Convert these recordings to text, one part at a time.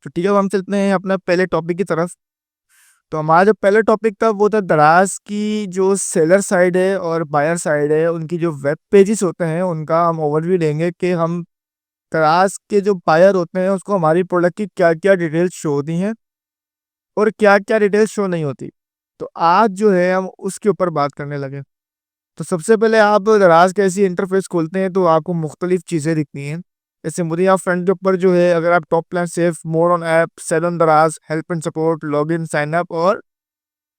तो ठीक है, अब हम चलते हैं अपना पहले टॉपिक की तरफ। तो हमारा जो पहला टॉपिक था वो था दराज की जो सेलर साइड है और बायर साइड है, उनकी जो वेब पेजेस होते हैं उनका हम ओवरव्यू लेंगे कि हम दराज के जो बायर होते हैं उसको हमारी प्रोडक्ट की क्या क्या डिटेल्स शो होती हैं और क्या क्या डिटेल्स शो नहीं होती। तो आज जो है हम उसके ऊपर बात करने लगे। तो सबसे पहले आप दराज का ऐसी इंटरफेस खोलते हैं तो आपको मुख्तलिफ चीज़ें दिखती हैं। जैसे मुझे यहाँ फ्रंट के ऊपर जो है, अगर आप top plan safe mode on app sale on Daraz help and support log in sign up और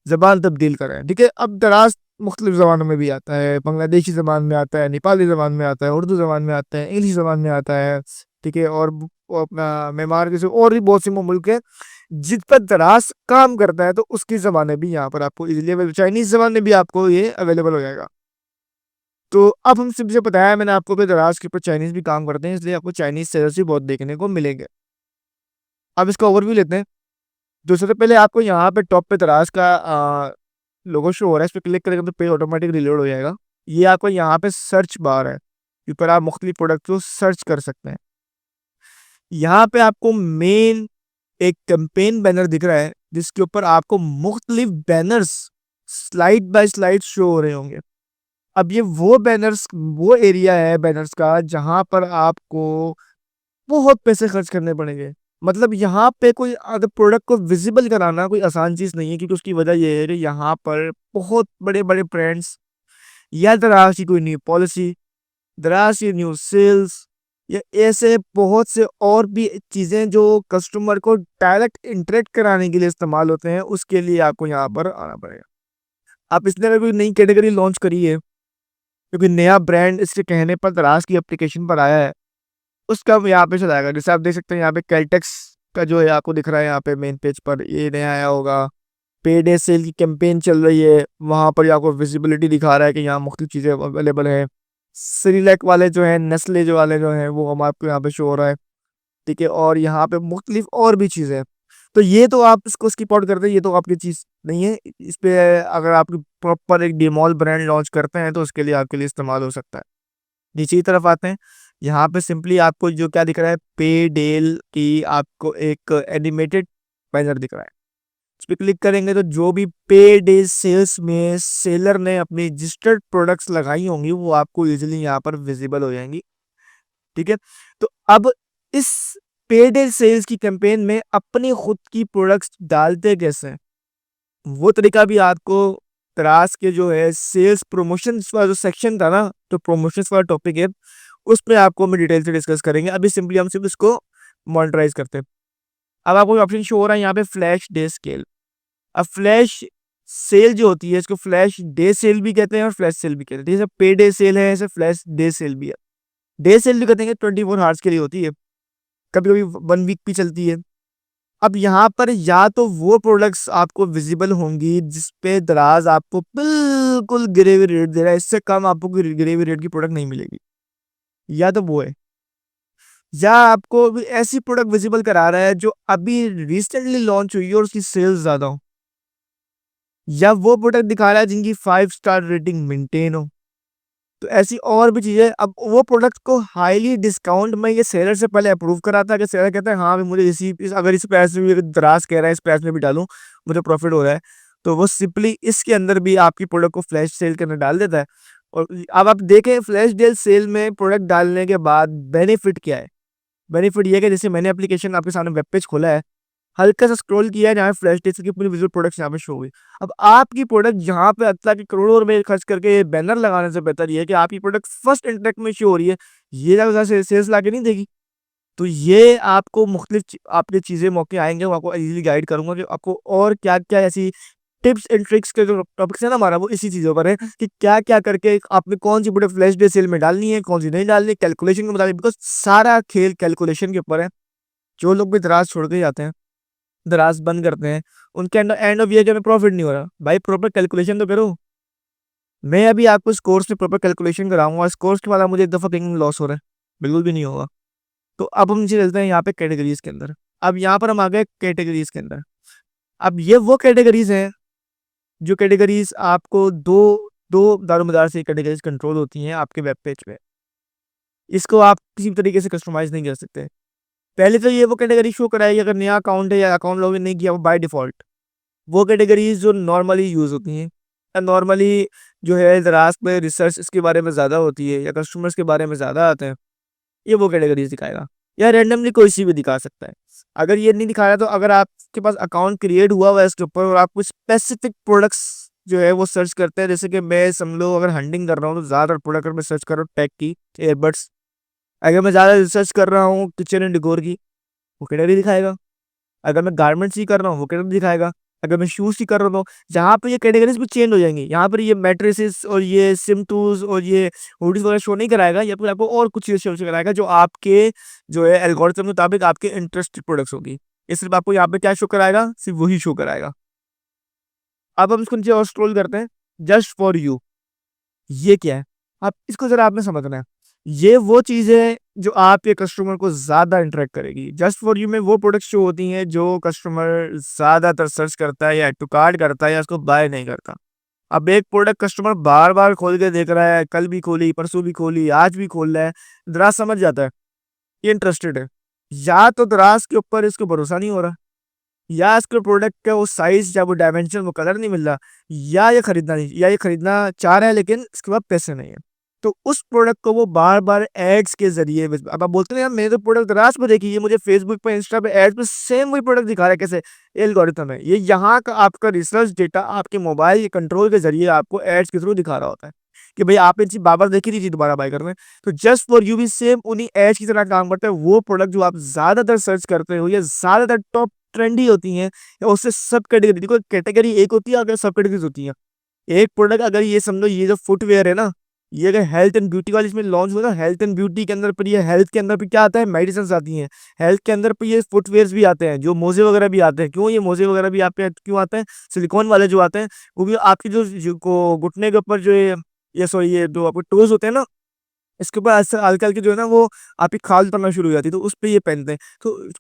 ज़बान तब्दील करें। ठीक है, अब दराज मुख्तलिफ ज़बानों में भी आता है, बांग्लादेशी ज़बान में आता है, नेपाली ज़बान में आता है, उर्दू ज़बान में आता है, इंग्लिश ज़बान में आता है। ठीक है, और वो अपना मेमार जैसे और भी बहुत सी मुल्क है जिस पर दराज काम करता है, तो उसकी ज़बानें भी यहाँ पर आपको इजीली, चाइनीज़ ज़बान में भी आपको ये अवेलेबल हो जाएगा। तो अब हम सिर्फ से बताया मैंने आपको कि दराज के ऊपर चाइनीज़ भी काम करते हैं, इसलिए आपको चाइनीज़ सेलर्स भी बहुत देखने को मिलेंगे। अब इसका ओवरव्यू लेते हैं। तो सबसे पहले आपको यहाँ पे टॉप पे दराज का लोगो शो हो रहा है, इस पर क्लिक करेंगे तो पेज ऑटोमेटिक रिलोड हो जाएगा। ये आपको यहाँ पे सर्च बार है, ऊपर आप मुख्तलिफ प्रोडक्ट को सर्च कर सकते हैं। यहाँ पे आपको मेन एक कैंपेन बैनर दिख रहा है जिसके ऊपर आपको मुख्तलिफ banners slide bye slide show हो रहे होंगे। अब ये वो बैनर्स, वो एरिया है बैनर्स का जहां पर आपको बहुत पैसे खर्च करने पड़ेंगे। मतलब यहाँ पे कोई अगर प्रोडक्ट को विजिबल कराना कोई आसान चीज नहीं है, क्योंकि उसकी वजह यह है कि यहाँ पर बहुत बड़े बड़े ब्रांड्स या दराज की कोई न्यू पॉलिसी, दराज की न्यू सेल्स या ऐसे बहुत से और भी चीजें जो कस्टमर को डायरेक्ट इंटरेक्ट कराने के लिए इस्तेमाल होते हैं, उसके लिए आपको यहाँ पर आना पड़ेगा। आप इसने अगर कोई नई कैटेगरी लॉन्च करी है, क्योंकि नया ब्रांड इसके कहने पर दराज की एप्लीकेशन पर आया है, उसका यहाँ पे चलाएगा। जैसे आप देख सकते हैं यहाँ पे कैलटेक्स का जो है आपको दिख रहा है, यहाँ पे मेन पेज पर ये नया आया होगा। पे डे सेल की कैंपेन चल रही है, वहाँ पर आपको विजिबिलिटी दिखा रहा है कि यहाँ मुख्तलिफ चीज़ें अवेलेबल है। सीरिलैक वाले जो है, नेस्ले जो वाले जो है, वो हम आपको यहाँ पे शो हो रहा है। ठीक है, और यहाँ पे मुख्तलिफ और भी चीज़ें हैं। तो ये तो आप इसको स्किप आउट करते हैं, ये तो आपकी चीज़ नहीं है। इस पे अगर आप प्रॉपर एक डिमॉल ब्रांड लॉन्च करते हैं तो उसके लिए आपके लिए इस्तेमाल हो सकता है। नीचे की तरफ आते हैं, यहाँ पे सिंपली आपको जो क्या दिख रहा है, पे डेल की आपको एक एनिमेटेड बैनर दिख रहा है। इस पर क्लिक करेंगे तो जो भी पे डे सेल्स में सेलर ने अपनी रजिस्टर्ड प्रोडक्ट्स लगाई होंगी वो आपको इजीली यहाँ पर विजिबल हो जाएंगी। ठीक है, तो अब इस पे डे सेल्स की कैंपेन में अपनी खुद की प्रोडक्ट्स डालते कैसे हैं, वो तरीका भी आपको दराज के जो है सेल्स प्रमोशन वाला जो सेक्शन था ना, तो प्रमोशन वाला टॉपिक है, उसमें आपको हम डिटेल से डिस्कस करेंगे। अभी सिंपली हम सिर्फ इसको मॉनिटराइज करते हैं। अब आपको ऑप्शन शो हो रहा है यहाँ पे फ्लैश डे स्केल। अब फ्लैश सेल जो होती है इसको फ्लैश डे सेल भी कहते हैं और फ्लैश सेल भी कहते हैं। जैसे पे डे सेल है, ऐसे फ्लैश डे सेल भी है। डे सेल भी कहते हैं 24 आवर्स के लिए होती है, कभी कभी 1 वीक भी चलती है। अब यहाँ पर या तो वो प्रोडक्ट्स आपको विजिबल होंगी जिसपे दराज आपको बिल्कुल गिरे हुए रेट दे रहा है, इससे कम आपको गिरे हुए रेट की प्रोडक्ट नहीं मिलेगी, या तो वो है, या आपको ऐसी प्रोडक्ट विजिबल करा रहा है जो अभी रिसेंटली लॉन्च हुई है और उसकी सेल्स ज्यादा हो, या वो प्रोडक्ट दिखा रहा है जिनकी 5 स्टार रेटिंग मेंटेन हो। तो ऐसी और भी चीजें। अब वो प्रोडक्ट को हाईली डिस्काउंट में ये सेलर से पहले अप्रूव कराता है कि सेलर कहता है हाँ भाई मुझे अगर इस प्राइस में भी, दराज कह रहा है इस प्राइस में भी डालूं मुझे प्रॉफिट हो रहा है, तो वो सिंपली इसके अंदर भी आपकी प्रोडक्ट को फ्लैश सेल के अंदर डाल देता है। और अब आप देखें फ्लैश डील सेल में प्रोडक्ट डालने के बाद बेनिफिट क्या है। बेनिफिट ये है कि जैसे मैंने एप्लीकेशन आपके सामने वेब पेज खोला है, हल्का सा स्क्रॉल किया है, जहाँ फ्लैश टेस्ट की पूरी विजुअल प्रोडक्ट्स यहाँ पे शो हुई। अब आपकी प्रोडक्ट जहाँ पे अल्लाह के करोड़ों रुपए खर्च करके बैनर लगाने से बेहतर ये है कि आपकी प्रोडक्ट फर्स्ट इंटरेक्ट में शो हो रही है, ये ज़्यादा सेल्स ला के नहीं देगी। तो ये आपको मुख्तलिफ आपके चीज़ें मौके आएंगे, वो आपको इजीली गाइड करूंगा कि आपको और क्या क्या ऐसी टिप्स एंड ट्रिक्स के जो टॉपिक्स है ना हमारा, वो इसी चीज़ों पर है कि क्या क्या करके आपने कौन सी प्रोडक्ट फ्लैश डे सेल में डालनी है, कौन सी नहीं डालनी, कैलकुलेशन के मुताबिक, बिकॉज सारा खेल कैलकुलेशन के ऊपर है। जो लोग भी दराज छोड़ के जाते हैं, दराज बंद करते हैं, उनके एंड ऑफ ईयर जो हमें प्रॉफिट नहीं हो रहा। भाई प्रॉपर कैलकुलेशन तो करो। मैं अभी आपको इस कोर्स में प्रॉपर कैलकुलेशन कराऊंगा, इस कोर्स के बाद आप मुझे एक दफ़ा कहीं लॉस हो रहा है, बिल्कुल भी नहीं होगा। तो अब हम नीचे चलते हैं यहाँ पे कैटेगरीज के अंदर। अब यहाँ पर हम आ गए कैटेगरीज के अंदर। अब ये वो कैटेगरीज हैं जो कैटेगरीज आपको दो दो दारोमदार से कैटेगरीज कंट्रोल होती हैं आपके वेब पेज पे। इसको आप किसी भी तरीके से कस्टमाइज नहीं कर सकते। पहले तो ये वो कैटेगरी शो कराएगी अगर नया अकाउंट है या अकाउंट लॉगिन नहीं किया वो बाय डिफ़ॉल्ट। वो कैटेगरीज़ जो नॉर्मली यूज़ होती हैं या नॉर्मली जो है ज़रास्त में रिसर्च इसके बारे में ज़्यादा होती है या कस्टमर्स के बारे में ज़्यादा आते हैं, ये वो कैटेगरीज़ दिखाएगा या रैंडमली कोई सी भी दिखा सकता है। अगर ये नहीं दिखा रहा तो अगर आपके पास अकाउंट क्रिएट हुआ हुआ है इसके ऊपर और आप कुछ स्पेसिफिक प्रोडक्ट्स जो है वो सर्च करते हैं, जैसे कि मैं समझ लो अगर हंटिंग कर रहा हूँ तो ज़्यादातर प्रोडक्ट मैं सर्च कर रहा हूँ टेक की, ईयरबड्स। अगर मैं ज़्यादा रिसर्च कर रहा हूँ किचन एंड डेकोर की, वो कैटेगरी दिखाएगा। अगर मैं गारमेंट्स की कर रहा हूँ वो कैटेगरी दिखाएगा। अगर मैं शूज़ की कर रहा हूँ जहाँ पे ये कैटेगरीज भी चेंज हो जाएंगी, यहाँ पर ये मैट्रेसेस और ये सिम टूल्स और ये हुडीज वगैरह शो नहीं कराएगा, या फिर आपको और कुछ चीज़ शो कराएगा जो आपके जो है एल्गोरिथम के मुताबिक आपके इंटरेस्टेड प्रोडक्ट्स होगी। ये सिर्फ आपको यहाँ पे क्या शो कराएगा, सिर्फ वही शो कराएगा। अब हम इसको नीचे और स्क्रॉल करते हैं, जस्ट फॉर यू। ये क्या है? आप इसको ज़रा आपने समझना है। ये वो चीज़ है जो आपके कस्टमर को ज़्यादा इंटरैक्ट करेगी। जस्ट फॉर यू में वो प्रोडक्ट्स जो होती हैं जो कस्टमर ज़्यादातर सर्च करता है या ऐड टू कार्ट करता है या उसको बाय नहीं करता। अब एक प्रोडक्ट कस्टमर बार-बार खोल के देख रहा है, कल भी खोली, परसों भी खोली, आज भी खोल रहा है, दराज़ समझ जाता है, ये इंटरेस्टेड है। या तो दराज़ के ऊपर इसको भरोसा नहीं हो रहा, या इसके प्रोडक्ट का वो साइज़ या वो डायमेंशन वो कलर नहीं मिल रहा, या ये खरीदना चाह रहा है लेकिन इसके पास पैसे नहीं है। तो उस प्रोडक्ट को वो बार-बार एड्स के ज़रिए अब आप बोलते हैं यार मैंने तो प्रोडक्ट दराज़ पे देखी है, मुझे फ़ेसबुक पे, इंस्टा पे एड्स पे सेम वही प्रोडक्ट दिखा रहा है कैसे? ये एल्गोरिथम है। ये यहाँ का आपका रिसर्च डेटा आपके मोबाइल के कंट्रोल के ज़रिए आपको एड्स के थ्रू दिखा रहा होता है कि भई आपने चीज़ बार-बार देखी थी, चीज़ दोबारा बाय करना है। तो जस्ट फॉर यू भी सेम उन्हीं एड्स की तरह काम करता है। वो प्रोडक्ट जो आप ज़्यादातर सर्च करते हो या ज़्यादातर टॉप ट्रेंडी होती हैं या उससे सब कैटेगरी, देखो कैटेगरी एक होती है, अगर सब कैटेगरीज़ होती हैं। एक प्रोडक्ट अगर ये समझो ये जो फुटवियर है ना, ये अगर हेल्थ एंड ब्यूटी वाली इसमें लॉन्च हुआ ना, हेल्थ एंड ब्यूटी के अंदर पर ये हेल्थ के अंदर पे क्या आता है, मेडिसिन्स आती हैं। हेल्थ के अंदर पे ये फुटवियर्स भी आते हैं, जो मोज़े वगैरह भी आते हैं। क्यों ये मोज़े वगैरह भी आप पे क्यों आते हैं? सिलिकॉन वाले जो आते हैं, वो भी आपकी जो को घुटने के ऊपर जो ये सॉरी ये जो आपके टोज़ होते हैं ना, इसके ऊपर ऐसा हल्के-हल्के जो है ना वो आपकी खाल उतरना शुरू हो जाती है, तो उसपे ये पहनते हैं।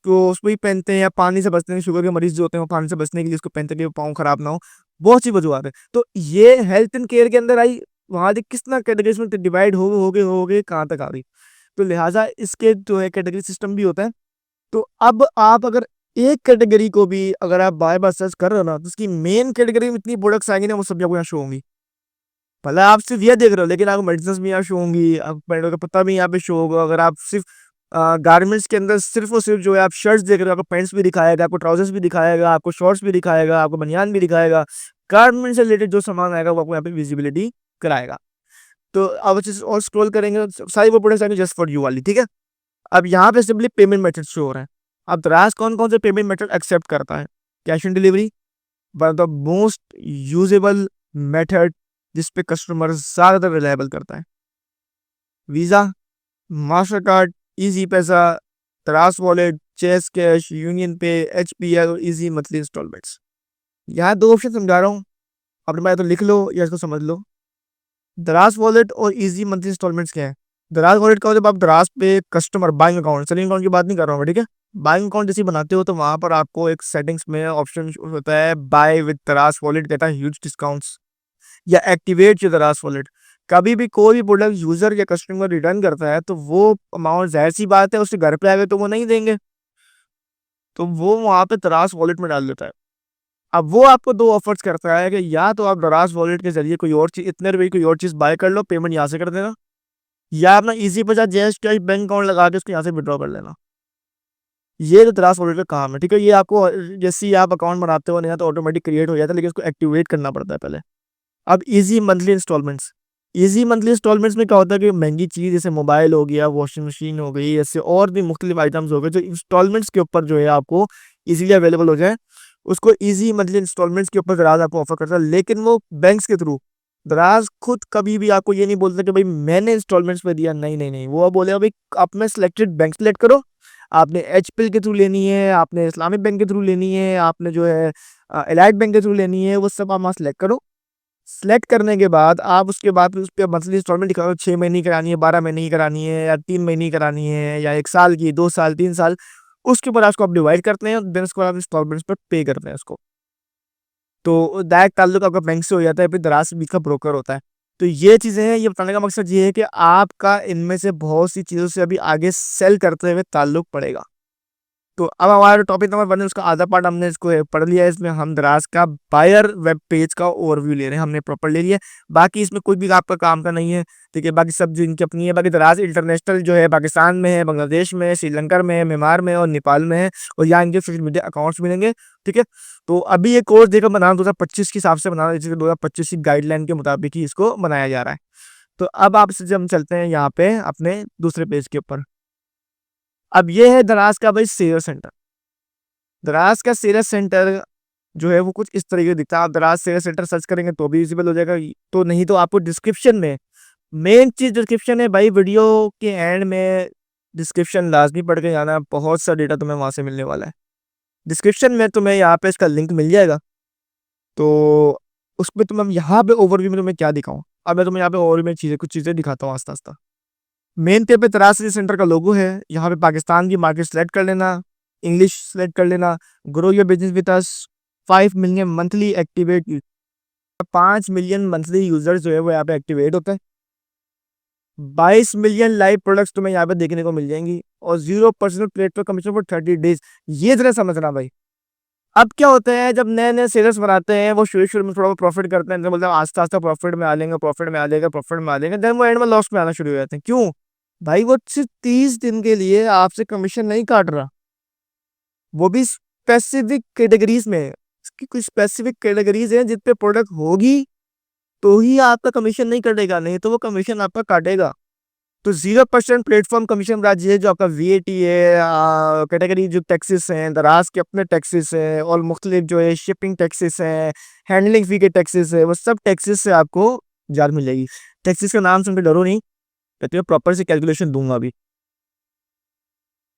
तो उसपे ही पहनते हैं या पानी से बचते हैं, शुगर के मरीज़ जो होते हैं वो पानी से बचने के लिए इसको पहनते हैं कि पाँव खराब ना हो। बहुत सी वजूहत है। तो ये हेल्थ एंड केयर के अंदर आई, वहाँ से किस ना कैटेगरीज़ में डिवाइड हो गए कहाँ तक आ गई। तो लिहाज़ा इसके जो है कैटेगरी सिस्टम भी होता है। तो अब आप अगर एक कैटेगरी को भी अगर आप बार-बार सर्च कर रहे हो ना, तो उसकी मेन कैटेगरी में इतनी प्रोडक्ट्स आएँगी ना, वो सब आपको यहाँ शो होंगी। भले आप सिर्फ़ ये देख रहे हो लेकिन आपको मेडिसिन्स भी यहाँ शो होंगी, आपको पेड़ों का पत्ता भी यहाँ पे शो होगा। अगर आप सिर्फ़ गारमेंट्स के अंदर सिर्फ़ और सिर्फ़ जो है आप शर्ट्स देख रहे हो, आपको पैंट्स भी दिखाएगा, आपको ट्राउज़र्स भी दिखाएगा, आपको शॉर्ट्स भी दिखाएगा, आपको बनियान भी दिखाएगा। गारमेंट से रिलेटेड जो सामान आएगा वो आपको यहाँ पे विज़िबिलिटी कराएगा। तो अब अच्छे से और स्क्रॉल करेंगे तो सारी वो प्रोडक्ट्स आएँगी जस्ट फॉर यू वाली, ठीक है? अब यहाँ पे सिंपली पेमेंट मेथड शो हो रहा है। अब दराज़ कौन-कौन से पेमेंट मेथड एक्सेप्ट करता है? Cash on delivery, one of the most usable method जिस पे कस्टमर ज़्यादातर रिलायबल करता है। वीज़ा, मास्टरकार्ड, ईज़ी पैसा, दराज़ वॉलेट, चेज़ कैश, यूनियन पे, एचपीएल और ईज़ी मंथली इंस्टॉलमेंट्स। यहाँ 2 ऑप्शन समझा रहा हूँ, अपने पास तो लिख लो या इसको समझ लो। दराज़ वॉलेट और ईज़ी मंथली इंस्टॉलमेंट्स क्या है? दराज़ वॉलेट का जब आप दराज़ पे customer buying account, saving account की बात नहीं कर रहा हूँ मैं, ठीक है? बाइंग अकाउंट जैसे ही बनाते हो तो वहाँ पर आपको एक सेटिंग्स में ऑप्शन होता है, बाय विद दराज़ wallet get a huge discounts या एक्टिवेट योर दराज़ वॉलेट। कभी भी कोई भी प्रोडक्ट यूज़र या कस्टमर रिटर्न करता है तो वो अमाउंट ज़ाहिर-सी बात है उसके घर पे आएगा तो वो नहीं देंगे। तो वो वहाँ पे दराज़ वॉलेट में डाल देता है। अब वो आपको 2 ऑफर्स करता है कि या तो आप दराज़ वॉलेट के ज़रिए कोई और चीज़ इतने रुपए की कोई और चीज़ बाय कर लो, पेमेंट यहाँ से कर देना, या अपना ईज़ी पैसा जैज़ कैश बैंक अकाउंट लगा के उसको यहाँ से विथड्रॉ कर लेना। ये तो दराज़ वॉलेट का काम है, ठीक है? ये आपको जैसे ही आप अकाउंट बनाते हो नया तो ऑटोमेटिक क्रिएट हो जाता है, लेकिन उसको एक्टिवेट करना पड़ता है पहले। अब easy monthly installments. Easy monthly installments में क्या होता है कि महँगी चीज़ जैसे मोबाइल हो गया, वॉशिंग मशीन हो गई, ऐसे और भी मुख्तलिफ आइटम्स हो गए जो इंस्टॉलमेंट्स के ऊपर जो है आपको ईज़िली अवेलेबल हो जाए, उसको ईज़ी मंथली इंस्टॉलमेंट्स के ऊपर दराज़ आपको ऑफ़र करता है, लेकिन वो बैंक्स के थ्रू। दराज़ खुद कभी भी आपको ये नहीं बोलता कि भाई मैंने इंस्टॉलमेंट्स में दिया, नहीं, नहीं, नहीं। वो बोलेगा भाई आप में सिलेक्टेड बैंक सेलेक्ट करो, आपने एचपीएल के थ्रू लेनी है, आपने इस्लामिक बैंक के थ्रू लेनी है, आपने जो है एलाइट बैंक के थ्रू लेनी है, वो सब आप वहाँ सेलेक्ट करो। सेलेक्ट करने के बाद आप उसके बाद फिर उसपे मंथली इंस्टॉलमेंट दिखाओ, 6 महीने की करानी है, 12 महीने की करानी है या 3 महीने की करानी है या 1 साल की, 2 साल, 3 साल, उसके ऊपर उसको आप डिवाइड करते हैं, देन उसके बाद आप इंस्टॉलमेंट्स पे पे करते हैं उसको। तो डायरेक्ट ताल्लुक आपका बैंक से हो जाता है, फिर दराज़ भी का ब्रोकर होता है। तो ये चीज़ें हैं, ये बताने का मकसद ये है कि आपका इनमें से बहुत सी चीज़ों से अभी आगे सेल करते हुए ताल्लुक पड़ेगा। तो अब हमारा टॉपिक नंबर 1 है, उसका आधा पार्ट हमने इसको पढ़ लिया है। इसमें हम दराज का बायर वेब पेज का ओवरव्यू ले रहे हैं, हमने प्रॉपर ले लिया है। बाकी इसमें कुछ भी आपका काम का नहीं है, ठीक है। बाकी सब जो इनकी अपनी है, बाकी दराज इंटरनेशनल जो है पाकिस्तान में है, बांग्लादेश में है, श्रीलंका में है, म्यांमार में है और नेपाल में है, और यहाँ इनके सोशल मीडिया अकाउंट्स मिलेंगे, ठीक है। तो अभी ये कोर्स देखकर बनाना 2025 के हिसाब से बनाना, जैसे 2025 की गाइडलाइन के मुताबिक ही इसको बनाया जा रहा है। तो अब आपसे जब हम चलते हैं यहाँ पे अपने दूसरे पेज के ऊपर। अब ये है दराज का भाई सेलर सेंटर। दराज का सेलर सेंटर जो है वो कुछ इस तरीके से दिखता है। आप दराज सेलर सेंटर सर्च करेंगे तो भी विजिबल हो जाएगा, तो नहीं तो आपको डिस्क्रिप्शन में, मेन चीज डिस्क्रिप्शन है भाई। वीडियो के एंड में डिस्क्रिप्शन लाजमी पढ़ के जाना, बहुत सा डेटा तुम्हें वहां से मिलने वाला है। डिस्क्रिप्शन में तुम्हें यहाँ पे इसका लिंक मिल जाएगा, तो उसमें तुम्हें यहाँ पे ओवरव्यू में तुम्हें क्या दिखाऊं। अब मैं तुम्हें यहाँ पे ओवरव्यू में कुछ चीजें दिखाता हूँ आस्ता आस्ता। मेन पे दराज सिटी सेंटर का लोगो है। यहाँ पे पाकिस्तान की मार्केट सेलेक्ट कर लेना, इंग्लिश सेलेक्ट कर लेना, grow your business with us, 5 million monthly activate, 5 million monthly users जो है वो यहाँ पे एक्टिवेट होते हैं। 22 मिलियन लाइव प्रोडक्ट्स तुम्हें यहाँ पे देखने को मिल जाएंगी, और 0% प्लेटफॉर्म कमीशन फॉर 30 डेज। ये जरा समझना भाई। अब क्या होता है, जब नए नए सेलर्स बनाते हैं वो शुरू शुरू में थोड़ा प्रॉफिट करते हैं, बोलते हैं आस्ता आस्ता प्रॉफिट में आ लेंगे, प्रॉफिट में आ जाएगा, प्रॉफिट में आ जाएंगे, देन वो एंड में लॉस में आना शुरू हो जाते हैं। क्यों भाई? वो सिर्फ 30 दिन के लिए आपसे कमीशन नहीं काट रहा, वो भी स्पेसिफिक कैटेगरीज में। इसकी कुछ स्पेसिफिक कैटेगरीज हैं जिन पे प्रोडक्ट होगी तो ही आपका कमीशन नहीं कटेगा, नहीं तो वो कमीशन आपका काटेगा। तो 0% प्लेटफॉर्म कमीशन राज्य है, जो आपका वीएटी है, कैटेगरी जो टैक्सेस हैं, दराज के अपने टैक्सेस हैं, और मुख्तलिफ जो है शिपिंग टैक्सेस हैं, हैंडलिंग फी के टैक्सेस है, वो सब टैक्सेस से आपको जान मिल जाएगी। टैक्सेस का नाम सुनकर डरो नहीं, कहते हैं प्रॉपर से कैलकुलेशन दूंगा अभी।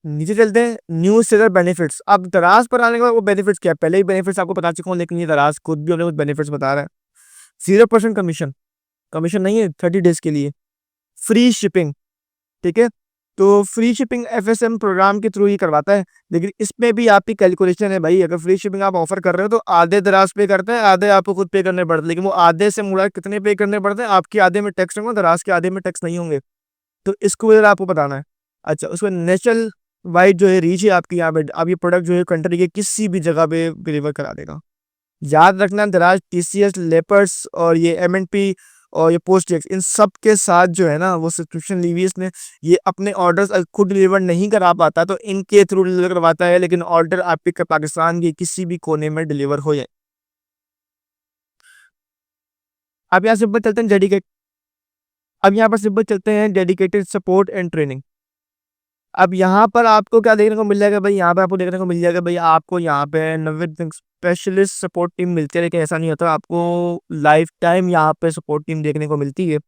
नीचे चलते हैं, न्यू सेलर बेनिफिट्स। अब दराज पर आने के बाद वो बेनिफिट्स क्या है, पहले ही बेनिफिट्स आपको बता चुका हूँ, लेकिन ये दराज खुद भी उन्हें कुछ बेनिफिट्स बता रहा है। 0% कमीशन, कमीशन नहीं है 30 डेज के लिए, फ्री शिपिंग, ठीक है। तो फ्री शिपिंग एफएसएम प्रोग्राम के थ्रू ही करवाता है, लेकिन इसमें भी आपकी कैलकुलेशन है भाई। अगर फ्री शिपिंग आप ऑफर कर रहे हो तो आधे दराज पे करते हैं, आधे आपको खुद पे करने पड़ते हैं, लेकिन वो आधे से मुड़ा कितने पे करने पड़ते हैं, आपके आधे में टैक्स होंगे, दराज के आधे में टैक्स नहीं होंगे। तो इसको इधर आपको बताना है। अच्छा, उसमें नेशनल वाइड जो है रीच है आपकी, यहाँ पे अब ये प्रोडक्ट जो है कंट्री के किसी भी जगह पे डिलीवर करा देगा। याद रखना, दराज टीसीएस, लेपर्स और ये एमएनपी और ये पोस्ट इन सब के साथ जो है ना वो सब्सक्रिप्शन ली हुई है इसने। ये अपने ऑर्डर्स खुद डिलीवर नहीं करा पाता तो इनके थ्रू डिलीवर करवाता है, लेकिन ऑर्डर आपके पाकिस्तान के किसी भी कोने में डिलीवर हो जाए। अब यहाँ सिंपल चलते हैं डेडिकेट अब यहाँ पर सिंपल चलते हैं डेडिकेटेड सपोर्ट एंड ट्रेनिंग। अब यहाँ पर आपको क्या देखने को मिल जाएगा भाई, यहाँ पे आपको देखने को मिल जाएगा भाई, आपको यहाँ पे 90 स्पेशलिस्ट सपोर्ट टीम मिलती है, लेकिन ऐसा नहीं होता, आपको लाइफ टाइम यहाँ पे सपोर्ट टीम देखने को मिलती है।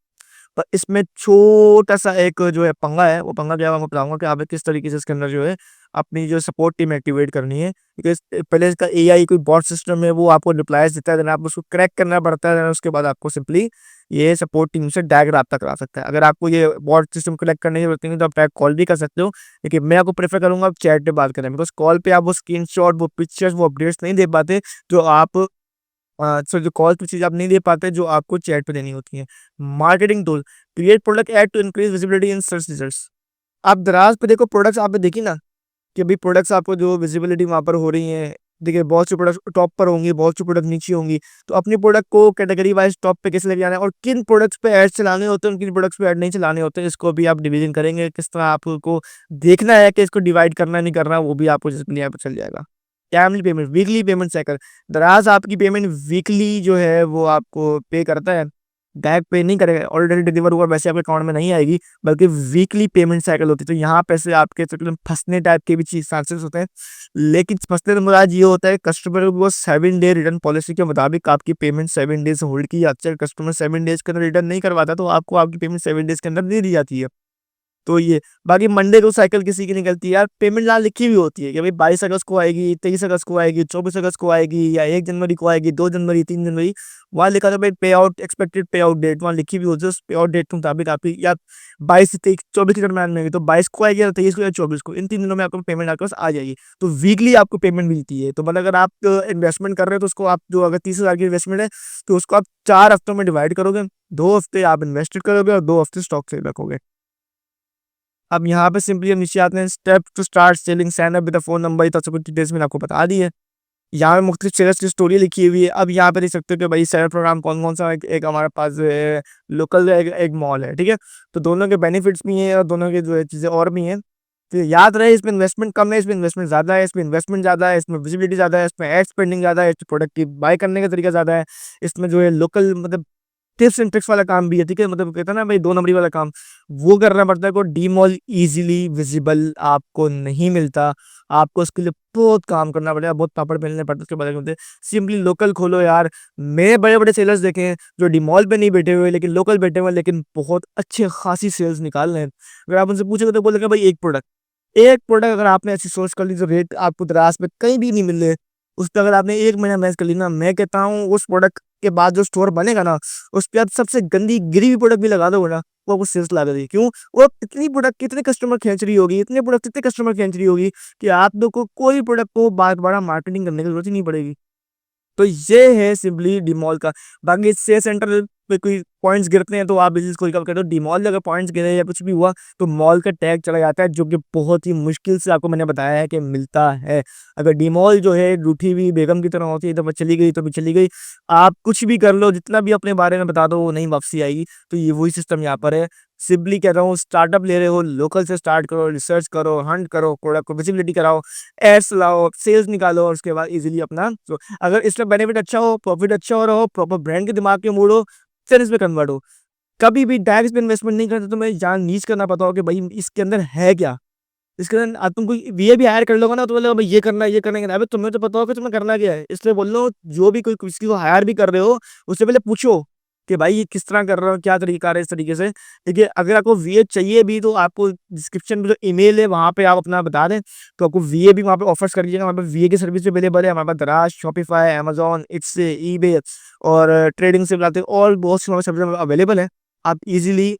पर इसमें छोटा सा एक जो है पंगा है, वो पंगा क्या है मैं बताऊंगा कि आप किस तरीके से इसके अंदर जो है अपनी जो सपोर्ट टीम एक्टिवेट करनी है। क्योंकि पहले इसका एआई कोई बॉट सिस्टम है, वो आपको रिप्लाईज देता है, देन आप उसको क्रैक करना पड़ता है, उसके बाद आपको सिंपली ये सपोर्ट टीम से डायरेक्ट रब्ता करा सकता है। अगर आपको ये बॉट सिस्टम क्रैक करने की जरूरत नहीं है तो आप डायरेक्ट कॉल भी कर सकते हो, लेकिन मैं आपको प्रेफर करूंगा आप चैट पे बात करें, बिकॉज कॉल पे आप वो स्क्रीनशॉट, वो पिक्चर्स, वो अपडेट्स नहीं दे पाते जो आप जो कॉल पे चीज आप नहीं दे पाते जो आपको चैट पे देनी होती है। Marketing tool, create product ad to increase visibility in search results. आप दराज पे देखो, प्रोडक्ट्स आप देखी ना कि भाई प्रोडक्ट्स आपको जो विजिबिलिटी वहां पर हो रही है, देखिए बहुत सी प्रोडक्ट टॉप पर होंगी, बहुत सी प्रोडक्ट नीचे होंगी। तो अपनी प्रोडक्ट को कैटेगरी वाइज टॉप पे कैसे लेके जाना है, और किन प्रोडक्ट्स पे ऐड चलाने होते हैं, किन प्रोडक्ट्स पे ऐड नहीं चलाने होते, इसको भी आप डिवीजन करेंगे। किस तरह आपको देखना है कि इसको डिवाइड करना नहीं करना, वो भी आपको यहाँ पे चल जाएगा। Timely payment, weekly payment cycle, दराज आपकी पेमेंट वीकली जो है वो आपको पे करता है, डायरेक्ट पे नहीं करेगा, ऑलरेडी डिलीवर हुआ वैसे आपके अकाउंट में नहीं आएगी, बल्कि वीकली पेमेंट साइकिल होती है। तो यहाँ पैसे आपके फंसने टाइप के भी चीज चांसेस होते हैं, लेकिन फंसने का मुराद ये होता है कस्टमर को 7 डे रिटर्न पॉलिसी के मुताबिक आपकी पेमेंट 7 डेज होल्ड की जाती है। कस्टमर 7 डेज के अंदर रिटर्न नहीं करवाता तो आपको आपकी पेमेंट 7 डेज के अंदर दे दी जाती है। तो ये बाकी मंडे को साइकिल किसी की निकलती है यार, पेमेंट यहाँ लिखी हुई होती है कि भाई 22 अगस्त को आएगी, 23 अगस्त को आएगी, 24 अगस्त को आएगी, या 1 जनवरी को आएगी, 2 जनवरी, 3 जनवरी। वहाँ लिखा था भाई पे आउट, एक्सपेक्टेड पे आउट डेट वहाँ लिखी हुई होती है। उस पे आउट डेट के मुताबिक आपकी या 22 से 24 के दरम्यान में होगी, तो 22 को आएगी या 23 को या 24 को, इन 3 दिनों में आपको पेमेंट आपके पास आ जाएगी। तो वीकली आपको पेमेंट मिलती है। तो मतलब अगर आप इन्वेस्टमेंट कर रहे हो तो उसको आप जो अगर 30,000 की इन्वेस्टमेंट है तो उसको आप 4 हफ्तों में डिवाइड करोगे, 2 हफ्ते आप इन्वेस्ट करोगे और 2 हफ्ते स्टॉक से रखोगे। अब यहाँ पे सिंपली हम नीचे आते हैं, step two start selling, sign up with phone number, तो सब कुछ डिटेल्स मैंने आपको बता दी है। यहाँ पे मुख्तलिफ सेलर्स की स्टोरी लिखी हुई है। अब यहाँ पे देख सकते हो कि भाई सेलर प्रोग्राम कौन कौन सा है। एक हमारे पास जो है लोकल एक मॉल है, ठीक है। तो दोनों के बेनिफिट्स भी हैं और दोनों के जो है चीज़ें और भी हैं। तो याद रहे, इसमें इन्वेस्टमेंट कम है, इसमें इन्वेस्टमेंट ज़्यादा है, इसमें इन्वेस्टमेंट ज़्यादा है, इसमें विजिबिलिटी ज़्यादा है, इसमें एड स्पेंडिंग ज़्यादा है, इसमें प्रोडक्ट की बाय करने का तरीका ज़्यादा है, इसमें जो है लोकल मतलब टिप्स एंड ट्रिक्स वाला काम भी है, ठीक है। मतलब कहता है ना भाई 2 नंबरी वाला काम, वो करना पड़ता है। को डीमॉल ईज़िली विज़िबल आपको नहीं मिलता, आपको उसके लिए बहुत काम करना पड़ेगा, बहुत पापड़ बेलने पड़ते हैं उसके बाद मिलते हैं। सिंपली लोकल खोलो यार, मैंने बड़े-बड़े सेलर्स देखे हैं जो डीमॉल पे नहीं बैठे हुए लेकिन लोकल बैठे हुए हैं, लेकिन बहुत अच्छी खासी सेल्स निकाल रहे हैं। अगर आप उनसे पूछोगे तो बोलेंगे भाई एक प्रोडक्ट अगर आपने ऐसी सोच कर ली जो रेट आपको दराज पे कहीं भी नहीं मिल रहे, उस पे अगर आपने 1 महीना मैनेज कर ली ना, मैं कहता हूँ उस प्रोडक्ट के बाद जो स्टोर बनेगा ना, उस पे आप सबसे गंदी गिरी हुई प्रोडक्ट भी लगा दोगे ना, वो आपको सेल्स ला देगी। क्यों? वो इतनी प्रोडक्ट कितने कस्टमर खींच रही होगी, इतने प्रोडक्ट कितने कस्टमर खींच रही होगी कि आप लोग को कोई प्रोडक्ट को बार-बार मार्केटिंग करने की ज़रूरत ही नहीं पड़ेगी। तो ये है सिंपली डीमॉल का। बाकी शेयर सेंटर पे कोई पॉइंट्स गिरते हैं तो आप बिज़नेस को रिकवर कर दो। डीमॉल अगर पॉइंट्स गिरे या कुछ भी हुआ तो मॉल का टैग चला जाता है, जो कि बहुत ही मुश्किल से आपको मैंने बताया है कि मिलता है। अगर डीमॉल जो है रूठी हुई बेगम की तरह होती है, तो बस चली गई तो भी चली गई। आप कुछ भी कर लो, जितना भी अपने बारे में बता दो, वो नहीं वापसी आएगी। तो ये वही सिस्टम यहाँ पर है। सिंपली कह रहा हूँ, स्टार्टअप ले रहे हो, लोकल से स्टार्ट करो, रिसर्च करो, हंट करो, प्रोडक्ट को विजिबिलिटी कराओ, एड्स लाओ, सेल्स निकालो और उसके बाद ईज़िली अपना अगर इसमें बेनिफिट अच्छा हो, प्रॉफिट अच्छा हो रहा हो, प्रॉपर ब्रांड के दिमाग के मूड हो, फिर इसमें कन्वर्ट हो। कभी भी डायरेक्ट इसमें इन्वेस्टमेंट नहीं करते, तुम्हें जान-नीच करना पता हो कि भाई इसके अंदर है क्या? इसके अंदर तुम कोई वीए भी हायर कर लोगे ना, तो बोलेगा भाई ये करना है। अबे तुम्हें तो पता हो कि तुम्हें करना क्या है। इसलिए बोल रहा हूँ, जो भी कोई किसी को हायर भी कर रहे हो, उससे पहले पूछो कि भाई ये किस तरह कर रहे हो, क्या तरीका है इस तरीके से। देखिए, अगर आपको वीए चाहिए भी तो आपको डिस्क्रिप्शन में जो ईमेल है वहाँ पे आप अपना बता दें, तो आपको वीए भी वहाँ पे ऑफर्स कर दीजिएगा। हमारे पास वीए की सर्विस भी अवेलेबल है। हमारे पास दराज, शॉपिफाई, अमेज़न, इससे, ईबे और ट्रेडिंग से मिलाते हैं और बहुत सी हमारी सर्विस अवेलेबल है। आप इज़िली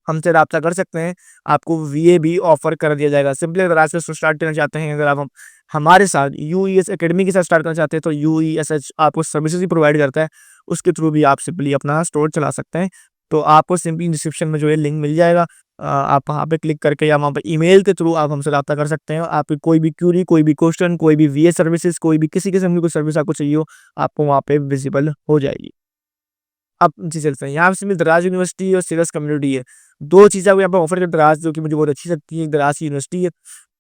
हमसे राब्ता कर सकते हैं, आपको वीए भी ऑफ़र कर दिया जाएगा। सिंपली अगर आज से स्टार्ट करना चाहते हैं, अगर आप हमारे साथ यूईएस अकेडमी के साथ स्टार्ट करना चाहते हैं, तो यूईएसएच आपको सर्विसेज़ भी प्रोवाइड करता है। उसके थ्रू भी आप सिंपली अपना स्टोर चला सकते हैं। तो आपको सिंपली डिस्क्रिप्शन में जो है लिंक मिल जाएगा। आप वहाँ पे क्लिक करके या वहाँ पे ईमेल के थ्रू आप हमसे राब्ता कर सकते हैं। आपकी कोई भी क्वेरी, कोई भी क्वेश्चन, कोई भी वीए सर्विसेज़, कोई भी किसी किस्म की कोई सर्विस आपको चाहिए हो, आपको वहाँ पे विज़िबल हो जाएगी। अब जी चलते हैं, यहाँ पे सिर्फ दराज यूनिवर्सिटी और सीरस कम्युनिटी है। 2 चीज़ें आपको यहाँ पे ऑफ़र करते हैं दराज, जो कि मुझे बहुत अच्छी लगती है। एक दराज की यूनिवर्सिटी है,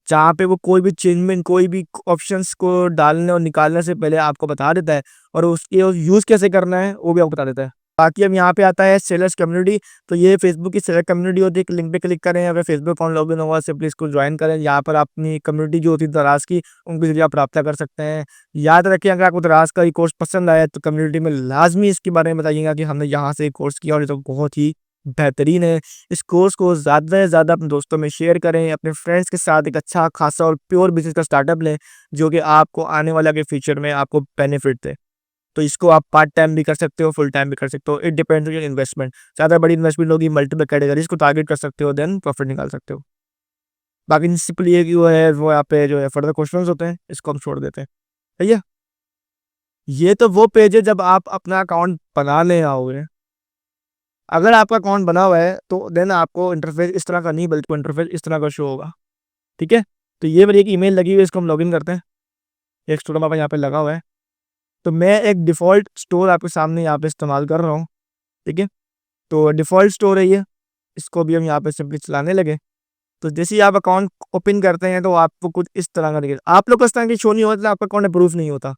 जहाँ पे वो कोई भी चेंजमेंट, कोई भी ऑप्शंस को डालने और निकालने से पहले आपको बता देता है और उसके यूज़ कैसे करना है, वो भी आपको बता देता है। बाकी अब यहाँ पे आता है सेलर्स कम्युनिटी, तो ये फेसबुक की सेलर कम्युनिटी होती है। एक लिंक पे क्लिक करें, अगर फेसबुक अकाउंट लॉगिन हुआ सिंपली इसको ज्वाइन करें। यहाँ पर अपनी कम्युनिटी जो होती है दराज की, उनके ज़रिए आप राब्ता कर सकते हैं। याद रखें, अगर आपको दराज का ये कोर्स पसंद आया तो कम्युनिटी में लाज़मी इसके बारे में बताइएगा कि हमने यहाँ से कोर्स किया और ये तो बहुत ही बेहतरीन है। इस कोर्स को ज़्यादा से ज़्यादा अपने दोस्तों में शेयर करें, अपने फ्रेंड्स के साथ एक अच्छा खासा और प्योर बिज़नेस का स्टार्टअप लें, जो कि आपको आने वाले के फ्यूचर में आपको बेनिफिट दे। तो इसको आप पार्ट टाइम भी कर सकते हो, फुल टाइम भी कर सकते हो। It depends on your investment. ज़्यादा बड़ी इन्वेस्टमेंट होगी, मल्टीपल कैटेगरीज़ को टारगेट कर सकते हो, देन प्रॉफिट निकाल सकते हो। बाकी सिंपल ये कि वो है, वो यहाँ पे जो है फर्दर क्वेश्चंस होते हैं, इसको हम छोड़ देते हैं। सही है? ये तो वो पेज है जब आप अपना अकाउंट बनाने आओगे। अगर आपका अकाउंट बना हुआ है तो देन आपको इंटरफेस इस तरह का नहीं, बल्कि इंटरफेस इस तरह का शो होगा। ठीक है? तो ये मेरी एक ईमेल लगी हुई है, इसको हम लॉगिन करते हैं। एक स्टोर हमारे यहाँ पे लगा हुआ है। तो मैं एक डिफ़ॉल्ट स्टोर आपके सामने यहाँ पे इस्तेमाल कर रहा हूँ। ठीक है? तो डिफ़ॉल्ट स्टोर है ये। इसको भी हम यहाँ पे सिंपली चलाने लगे। तो जैसे ही आप अकाउंट ओपन करते हैं तो आपको कुछ इस तरह का दिखेगा। आप लोग को इस तरह की शो नहीं होता, आपका अकाउंट अप्रूव नहीं होता।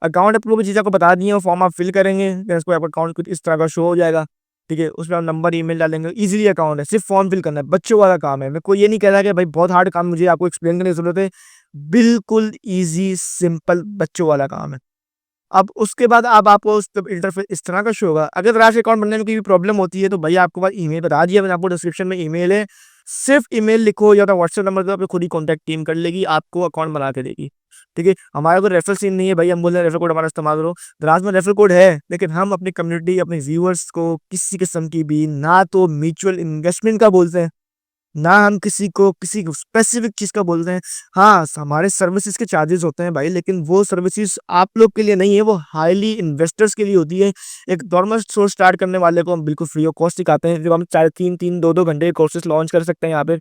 अकाउंट अप्रूव की चीज़ आपको बता दी है, वो फॉर्म आप फिल करेंगे, फिर उसको आपका अकाउंट कुछ इस तरह का शो हो जाएगा। ठीक है? उसमें आप नंबर, ईमेल डालेंगे, ईज़िली अकाउंट है, सिर्फ़ फॉर्म फिल करना है, बच्चों वाला काम है। मैं कोई ये नहीं कह रहा कि भाई बहुत हार्ड काम मुझे आपको एक्सप्लेन करने की ज़रूरत है। बिल्कुल ईज़ी, सिंपल बच्चों वाला काम है। अब उसके बाद अब आपको उस इंटरफ़ेस इस तरह का शो होगा। अगर दराज अकाउंट बनने में कोई भी प्रॉब्लम होती है तो भई आपके पास ईमेल बता दिया मैंने आपको, डिस्क्रिप्शन में ईमेल है। सिर्फ़ ईमेल लिखो या तो व्हाट्सएप नंबर दो, आपकी खुद ही कॉन्टैक्ट टीम कर लेगी, आपको अकाउंट बना के देगी। ठीक है? हमारा कोई रेफरल सीन नहीं है भाई, हम बोल रहे हैं रेफरल कोड हमारा इस्तेमाल करो। दराज में रेफरल कोड है, लेकिन हम अपनी कम्युनिटी, अपने व्यूअर्स को किसी किस्म की भी ना तो म्यूचुअल इन्वेस्टमेंट का बोलते हैं, ना हम किसी को किसी स्पेसिफिक चीज़ का बोलते हैं। हाँ, हमारे सर्विसेज़ के चार्जेज़ होते हैं भाई, लेकिन वो सर्विसेज़ आप लोग के लिए नहीं है, वो हाइली इन्वेस्टर्स के लिए होती है। एक नॉर्मल सोर्स स्टार्ट करने वाले को हम बिल्कुल फ्री ऑफ कॉस्ट सिखाते हैं। जब हम 3-3, 2-2 घंटे के कोर्सेज़ लॉन्च कर सकते हैं यहाँ पे।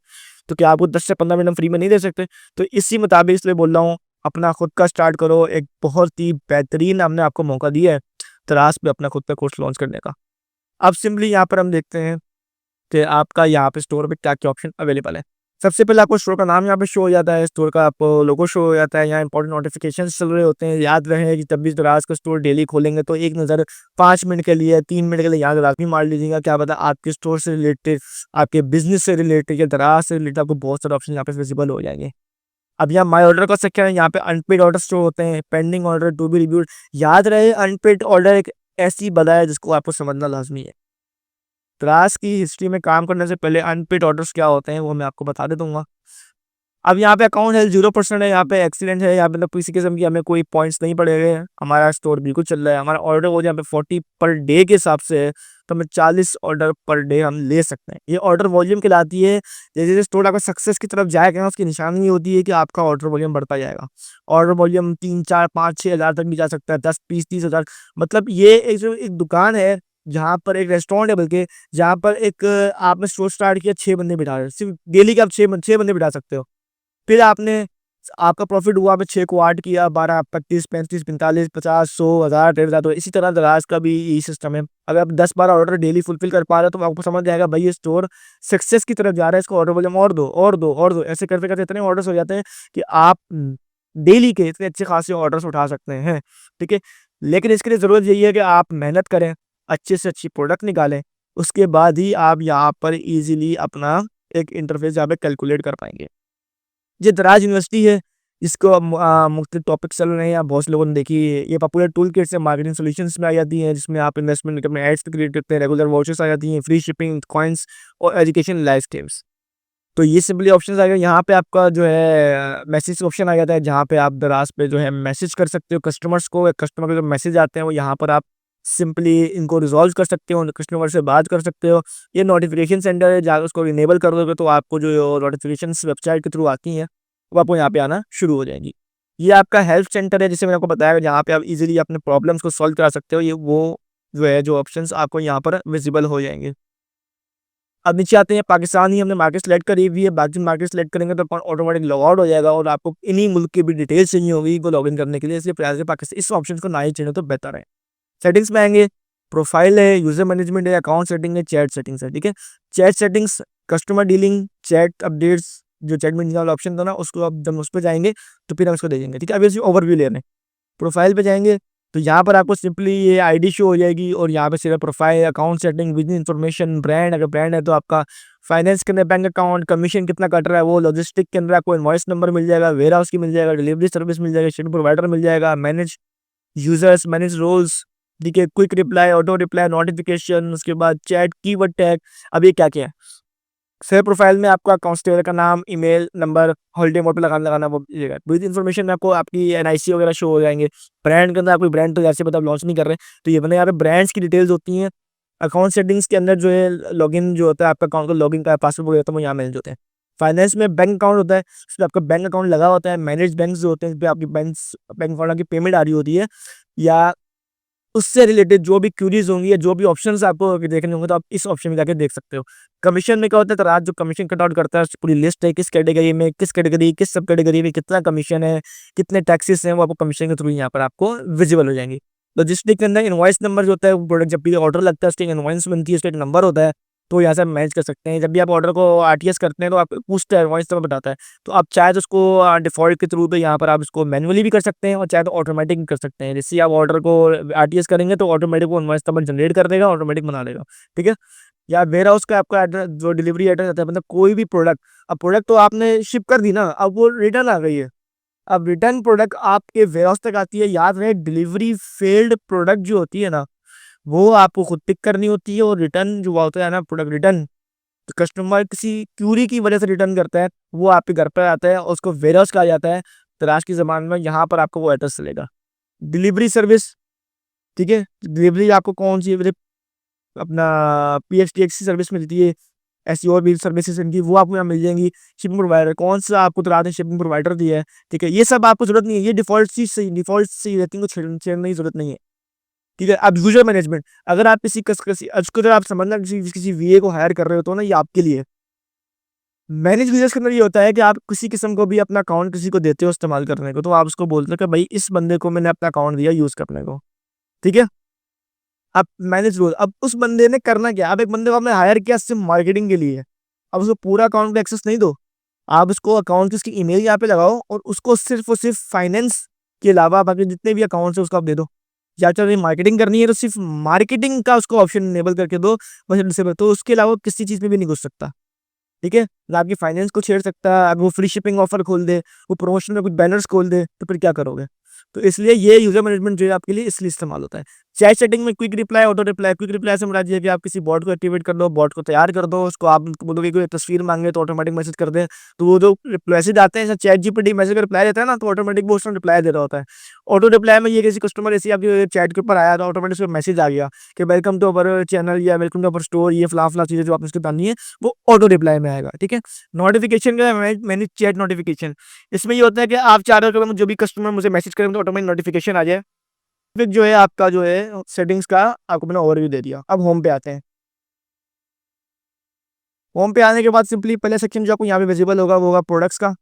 तो क्या आपको 10 से 15 मिनट हम फ्री में नहीं दे सकते? तो इसी मुताबिक इसलिए बोल रहा हूँ, अपना खुद का स्टार्ट करो। एक बहुत ही बेहतरीन हमने आपको मौका दिया है तराश पे अपना खुद का कोर्स लॉन्च करने का। अब सिंपली यहाँ पर हम देखते हैं कि आपका यहाँ पे स्टोर पे क्या-क्या ऑप्शन अवेलेबल है। सबसे पहले आपको स्टोर का नाम यहाँ पे शो हो जाता है, स्टोर का आपको लोगो शो हो जाता है, यहाँ इंपॉर्टेंट नोटिफ़िकेशंस चल रहे होते हैं। याद रहे कि जब भी दराज़ का स्टोर डेली खोलेंगे तो एक नज़र 5 मिनट के लिए, 3 मिनट के लिए यहाँ लाज़मी मार लीजिएगा। क्या पता आपके स्टोर से रिलेटेड, आपके बिज़नेस से रिलेटेड या दराज़ से रिलेटेड आपको बहुत सारे ऑप्शन यहाँ पे विज़िबल हो जाएँगे। अब यहाँ माय ऑर्डर का सेक्शन है, यहाँ पे अनपेड ऑर्डर शो होते हैं, pending order, to be reviewed. याद रहे अनपेड ऑर्डर एक ऐसी बला है जिसको आपको समझना लाज़मी है। क्लास की हिस्ट्री में काम करने से पहले अनपेड ऑर्डर्स क्या होते हैं वो मैं आपको बता दे दूंगा। अब यहाँ पे अकाउंट है 0% है, यहाँ पे एक्सीलेंट है, यहाँ पे मतलब किसी किस्म की हमें कोई पॉइंट्स नहीं पड़े हुए हैं, हमारा स्टोर बिल्कुल चल रहा है। हमारा ऑर्डर वो यहाँ पे 40 पर डे के हिसाब से है, तो हमें 40 ऑर्डर पर डे हम ले सकते हैं। ये ऑर्डर वॉल्यूम कहलाती है। जैसे जैसे स्टोर आपका सक्सेस की तरफ जाएगा, उसकी निशानी ये होती है कि आपका ऑर्डर वॉल्यूम बढ़ता जाएगा। ऑर्डर वॉल्यूम 3 4 5 6 हज़ार तक भी जा सकता है, 10 20 30 हज़ार। मतलब ये एक जो एक दुकान है, जहाँ पर एक रेस्टोरेंट है, बल्कि जहाँ पर एक आपने स्टोर स्टार्ट किया, 6 बंदे बिठा रहे, सिर्फ डेली के आप 6 बंदे बिठा सकते हो। फिर आपका प्रॉफिट हुआ, आपने 6 को 8 किया, 12 25 35 45 50 100 1000 1500। तो इसी तरह दराज का भी यही सिस्टम है। अगर आप 10 12 ऑर्डर डेली फुलफिल कर पा रहे हो तो आपको समझ जाएगा भाई ये स्टोर सक्सेस की तरफ जा रहा है, इसको ऑर्डर वॉल्यूम और दो और दो और दो, ऐसे करते करते इतने ऑर्डर्स हो जाते हैं कि आप डेली के इतने अच्छे खासे ऑर्डर्स उठा सकते हैं। ठीक है, लेकिन इसके लिए ज़रूरत यही है कि आप मेहनत करें, अच्छे से अच्छी प्रोडक्ट निकालें, उसके बाद ही आप यहाँ पर ईजिली अपना एक इंटरफेस यहाँ पे कैलकुलेट कर पाएंगे। ये दराज यूनिवर्सिटी है, जिसको मुख्तलिफ टॉपिक्स चल रहे हैं, यहाँ बहुत से लोगों ने देखी है। ये पॉपुलर टूल किट्स है, मार्केटिंग सॉल्यूशंस में आ जाती हैं, जिसमें आप इन्वेस्टमेंट करके अपने एड्स क्रिएट करते हैं, रेगुलर वॉचेस आ जाती हैं, फ्री शिपिंग, कॉइन्स और एजुकेशन लाइफ टिप्स। तो ये सिंपली ऑप्शंस आ गए। यहाँ पे आपका जो है मैसेज ऑप्शन आ जाता है, जहाँ पे आप दराज पे जो है मैसेज कर सकते हो कस्टमर्स को। कस्टमर के जो मैसेज आते हैं वो यहाँ पर आप सिंपली इनको रिजॉल्व कर सकते हो, कस्टमर से बात कर सकते हो। ये नोटिफिकेशन सेंटर है, जहाँ उसको इनेबल कर दोगे तो आपको जो नोटिफिकेशन वेबसाइट के थ्रू आती हैं वो आपको यहाँ पे आना शुरू हो जाएंगी। ये आपका हेल्प सेंटर है, जिसे मैंने आपको बताया, जहाँ पे आप इजीली अपने प्रॉब्लम्स को सॉल्व करा सकते हो। ये वो जो है जो ऑप्शंस आपको यहाँ पर विजिबल हो जाएंगे। अब नीचे आते हैं, पाकिस्तान ही हमने मार्केट सेलेक्ट करी हुई है। बाकी मार्केट सेलेक्ट करेंगे तो ऑटोमेटिक लॉग आउट हो जाएगा और आपको इन्हीं मुल्क की भी डिटेल्स चाहिए होगी को लॉगिन करने के लिए। इसलिए प्रयास है पाकिस्तान इस ऑप्शन को ना ही चुने तो बेहतर है। सेटिंग्स में आएंगे, प्रोफाइल है, यूजर मैनेजमेंट है, अकाउंट सेटिंग है, चैट सेटिंग्स है। ठीक है, chat settings, customer dealing, chat updates, जो चैट में वाला ऑप्शन था ना, उसको अब जब उस पर जाएंगे तो फिर हम उसको देखेंगे। ठीक है, अभी ओवरव्यू ले रहे हैं। प्रोफाइल पे जाएंगे तो यहाँ पर आपको सिंपली ये आईडी शो हो जाएगी और यहाँ पे सिर्फ profile, account setting, business information, brand, अगर ब्रांड है तो आपका फाइनेंस के अंदर बैंक अकाउंट, कमीशन कितना कट रहा है वो, लॉजिस्टिक के अंदर आपको इनवॉइस नंबर मिल जाएगा, वेयर हाउस की मिल जाएगा, डिलीवरी सर्विस मिल जाएगा, शिपिंग प्रोवाइडर मिल जाएगा, मैनेज यूजर्स, मैनेज रोल्स। ठीक है, quick reply, auto reply, notification, उसके बाद चैट, कीवर्ड टैग। अब ये क्या क्या है, शेयर प्रोफाइल में आपका कांस्टेबल का नाम, ईमेल नंबर, हॉलिडे मोड पे लगाना लगाना वो मिलेगा। विद इन्फॉर्मेशन में आपको आपकी एनआईसी वगैरह शो हो जाएंगे। ब्रांड के अंदर आपकी ब्रांड तो जैसे पता लॉन्च नहीं कर रहे, तो ये बने यहाँ पे ब्रांड्स की डिटेल्स होती हैं। अकाउंट सेटिंग्स के अंदर जो है लॉगिन जो होता है, आपका अकाउंट का लॉगिन का पासवर्ड वगैरह तो वो यहाँ मैनेज होते हैं। फाइनेंस में बैंक अकाउंट होता है, उसमें आपका बैंक अकाउंट लगा होता है। मैनेज बैंक जो होते हैं, इस पे आपकी बैंक अकाउंट की पेमेंट आ रही होती है, या उससे रिलेटेड जो भी क्यूरीज होंगी या जो भी ऑप्शंस आपको देखने होंगे तो आप इस ऑप्शन में जाके देख सकते हो। कमीशन में क्या होता है, तो रात जो कमीशन कट आउट करता है उसकी पूरी लिस्ट है, किस कैटेगरी में, किस कैटेगरी, किस सब कैटेगरी में कितना कमीशन है, कितने टैक्सेस हैं, वो आपको कमीशन के थ्रू यहाँ पर आपको विजिबल हो जाएंगी। लॉजिस्टिक के अंदर इनवॉइस नंबर जो होता है, प्रोडक्ट जब भी ऑर्डर लगता है उसकी इनवॉइस बनती है, उसका एक नंबर होता है, तो यहाँ से आप मैनेज कर सकते हैं। जब भी आप ऑर्डर को आरटीएस करते हैं तो आप पूछता है, इनवॉइस नंबर बताता है, तो आप चाहे तो उसको डिफॉल्ट के थ्रू पे यहाँ पर आप इसको मैनुअली भी कर सकते हैं और चाहे तो ऑटोमेटिक भी कर सकते हैं। जैसे आप ऑर्डर को आरटीएस करेंगे तो ऑटोमेटिक वो इनवॉइस नंबर जनरेट कर देगा, ऑटोमेटिक बना देगा। ठीक है, या वेयर हाउस का आपका एड्रेस, जो डिलीवरी एड्रेस आता है, मतलब कोई भी प्रोडक्ट, अब प्रोडक्ट तो आपने शिप कर दी ना, अब वो रिटर्न आ गई है, अब रिटर्न प्रोडक्ट आपके वेयर हाउस तक आती है। याद रहे डिलीवरी फेल्ड प्रोडक्ट जो होती है ना, वो आपको खुद पिक करनी होती है, और रिटर्न जो होता है ना, प्रोडक्ट रिटर्न, तो कस्टमर किसी क्यूरी की वजह से रिटर्न करता है, वो आपके घर पर आता है और उसको वेयर हाउस कहा जाता है तलाश की ज़बान में। यहाँ पर आपको वो एड्रेस चलेगा। डिलीवरी सर्विस, ठीक है, डिलीवरी आपको कौन सी अपना पीएक्सटीएक्स की सर्विस मिलती है, ऐसी और भी सर्विसेज इनकी वो आपको यहाँ मिल जाएंगी। शिपिंग प्रोवाइडर कौन सा आपको तो रात में शिपिंग प्रोवाइडर दिया है, ठीक है, ये सब आपको जरूरत नहीं है, ये डिफॉल्ट सी रहती है, छेड़ने की जरूरत नहीं है। ठीक है, अब यूजर मैनेजमेंट, अगर आप किसी अगर आप समझना किसी वीए को हायर कर रहे हो तो ना ये आपके लिए, मैनेज यूजर्स के अंदर ये होता है कि आप किसी किस्म को भी अपना अकाउंट किसी को देते हो इस्तेमाल करने को, तो आप उसको बोलते हो कि भाई इस बंदे को मैंने अपना अकाउंट दिया यूज करने को, ठीक है। अब मैनेज रोल, अब उस बंदे ने करना क्या, अब एक बंदे को आपने हायर किया सिर्फ मार्केटिंग के लिए, अब उसको पूरा अकाउंट पे एक्सेस नहीं दो, आप उसको अकाउंट की उसकी ईमेल यहाँ पे लगाओ और उसको सिर्फ और सिर्फ फाइनेंस के अलावा बाकी जितने भी अकाउंट्स है उसको आप दे दो। या चाहे मार्केटिंग करनी है तो सिर्फ मार्केटिंग का उसको ऑप्शन इनेबल करके दो, बस डिसेबल, तो उसके अलावा किसी चीज में भी नहीं घुस सकता, ठीक है। ना आपकी फाइनेंस को छेड़ सकता है, अगर वो फ्री शिपिंग ऑफर खोल दे, वो प्रमोशन में कुछ बैनर्स खोल दे, तो फिर क्या करोगे। तो इसलिए ये यूजर मैनेजमेंट जो है आपके लिए इसलिए इस्तेमाल होता है। चैट सेटिंग में quick reply, auto reply, quick reply से मुराद ये है कि आप किसी बॉट को एक्टिवेट कर दो, बॉट को तैयार कर दो, उसको आप बोलोगे कोई तस्वीर मांगे तो ऑटोमेटिक मैसेज कर दे, तो वो जो मैसेज आते हैं, चैट जीपीटी मैसेज का रिप्लाई देता है ना, तो ऑटोमेटिक वो उसमें रिप्लाई दे रहा होता है। ऑटो रिप्लाई में ये किसी कस्टमर ऐसी आपके चैट के ऊपर आया तो ऑटोमेटिक उसको मैसेज आ गया कि वेलकम टू अवर चैनल या वेलकम टू अवर स्टोर, ये फला फला चीज़ें जो आपने उसको डालनी है वो ऑटो रिप्लाई में आएगा, ठीक है। नोटिफिकेशन का मैंने चैट नोटिफिकेशन, इसमें ये होता है कि आप चाह रहे हो कि जो भी कस्टमर मुझे मैसेज करें तो ऑटोमेटिक नोटिफिकेशन आ जाए। फिर जो है आपका जो है सेटिंग्स का आपको मैंने ओवरव्यू दे दिया। अब होम पे आते हैं। होम पे आने के बाद सिंपली पहले सेक्शन जो आपको यहाँ पे विजिबल होगा वो होगा प्रोडक्ट्स का।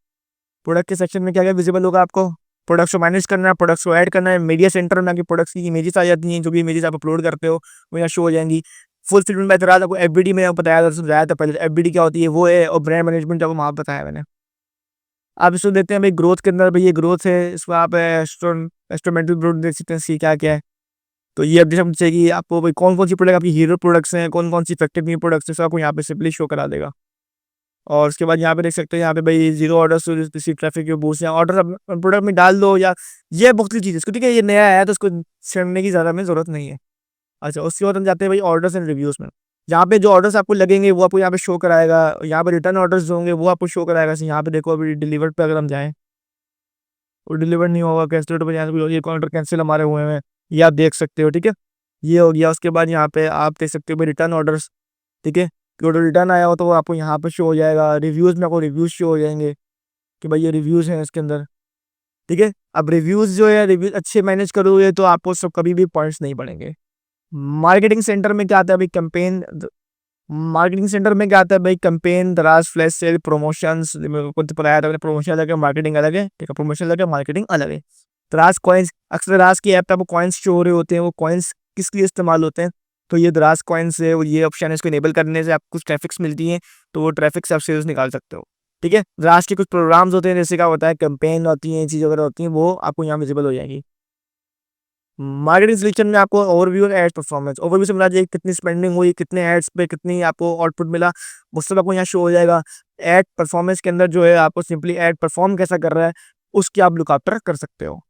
प्रोडक्ट के सेक्शन में क्या क्या विजिबल होगा आपको, प्रोडक्ट्स को मैनेज करना है, प्रोडक्ट्स को ऐड करना है। मीडिया सेंटर में आपकी प्रोडक्ट्स की इमेजेस आ जाती हैं, जो भी इमेजेस आप अपलोड करते हो वो यहाँ शो हो जाएंगी। फुलफिलमेंट मेथड आपको एफबीडी में बताया था पहले, एफबीडी क्या होती है वो है, और ब्रांड मैनेजमेंट आपको वहाँ बताया मैंने। आप इसको देखते हैं भाई ग्रोथ के अंदर, भाई ये ग्रोथ है, इसको आप इंस्ट्रूमेंटल ग्रोथ देख सकते हैं, सी क्या है। तो ये अपडेट हम चाहिए आपको भाई कौन कौन सी प्रोडक्ट आपकी हीरो प्रोडक्ट्स हैं, कौन कौन सी इफेक्टिव न्यू प्रोडक्ट्स हैं, सब आपको यहाँ पे सिंपली शो करा देगा। और उसके बाद यहाँ पे देख सकते हैं, यहाँ पे भाई जीरो ऑर्डर्स किसी ट्रैफिक के बूस्ट या ऑर्डर प्रोडक्ट में डाल दो, या ये बहुत सी चीज़ इसको, ठीक है, ये नया है तो इसको छेड़ने की ज़्यादा में ज़रूरत नहीं है। अच्छा, उसके बाद हम जाते हैं भाई ऑर्डर्स एंड रिव्यूज़ में। यहाँ पे जो ऑर्डर्स आपको लगेंगे वो आपको यहाँ पे शो कराएगा, यहाँ पे रिटर्न ऑर्डर्स जो होंगे वो आपको शो कराएगा। यहाँ पे देखो अभी डिलीवर्ड पे अगर हम जाएँ, वो डिलीवर नहीं होगा, कैंसिल पे जाने ये ऑर्डर कैंसिल हमारे हुए हैं, ये आप देख सकते हो, ठीक है। ये हो गया। उसके बाद यहाँ पे आप देख सकते हो भाई रिटर्न ऑर्डर्स, ठीक है, कि ऑर्डर रिटर्न आया हो तो वो आपको यहाँ पे शो हो जाएगा। रिव्यूज़ में आपको रिव्यूज़ शो हो जाएंगे कि भाई ये रिव्यूज़ हैं इसके अंदर, ठीक है। अब रिव्यूज़ जो है, रिव्यूज़ अच्छे मैनेज करोगे तो आपको सब कभी भी पॉइंट्स नहीं बढ़ेंगे। मार्केटिंग सेंटर में क्या आता है भाई, कैंपेन। मार्केटिंग सेंटर में क्या आता है भाई, कैंपेन, दराज, फ्लैश सेल, प्रमोशंस। कुछ बताया था प्रमोशन अलग है, मार्केटिंग अलग है, ठीक है, प्रमोशन अलग है, मार्केटिंग अलग है। दराज कॉइन्स, अक्सर दराज की ऐप पे आपको कॉइन्स शो हो रहे होते हैं, वो कॉइन्स किस लिए इस्तेमाल होते हैं, तो ये दराज कॉइन्स है, ये ऑप्शन है, इसको इनेबल करने से आपको कुछ ट्रैफिक्स मिलती हैं, तो वो ट्रैफिक से आप सेल्स निकाल सकते हो, ठीक है। दराज के कुछ प्रोग्राम्स होते हैं, जैसे क्या होता है कैंपेन होती हैं, चीज़ वगैरह होती हैं, वो आपको यहाँ विजिबल हो जाएगी। मार्केटिंग सिलेक्शन में आपको ओवरव्यू और एड परफॉर्मेंस, ओवरव्यू से मिला जाए कितनी स्पेंडिंग हुई, कितने एड्स पे कितनी आपको आउटपुट मिला, वो सब आपको यहाँ शो हो जाएगा। एड परफॉर्मेंस के अंदर जो है आपको सिंपली एड परफॉर्म कैसा कर रहा है उसकी आप लुक आफ्टर कर सकते हो।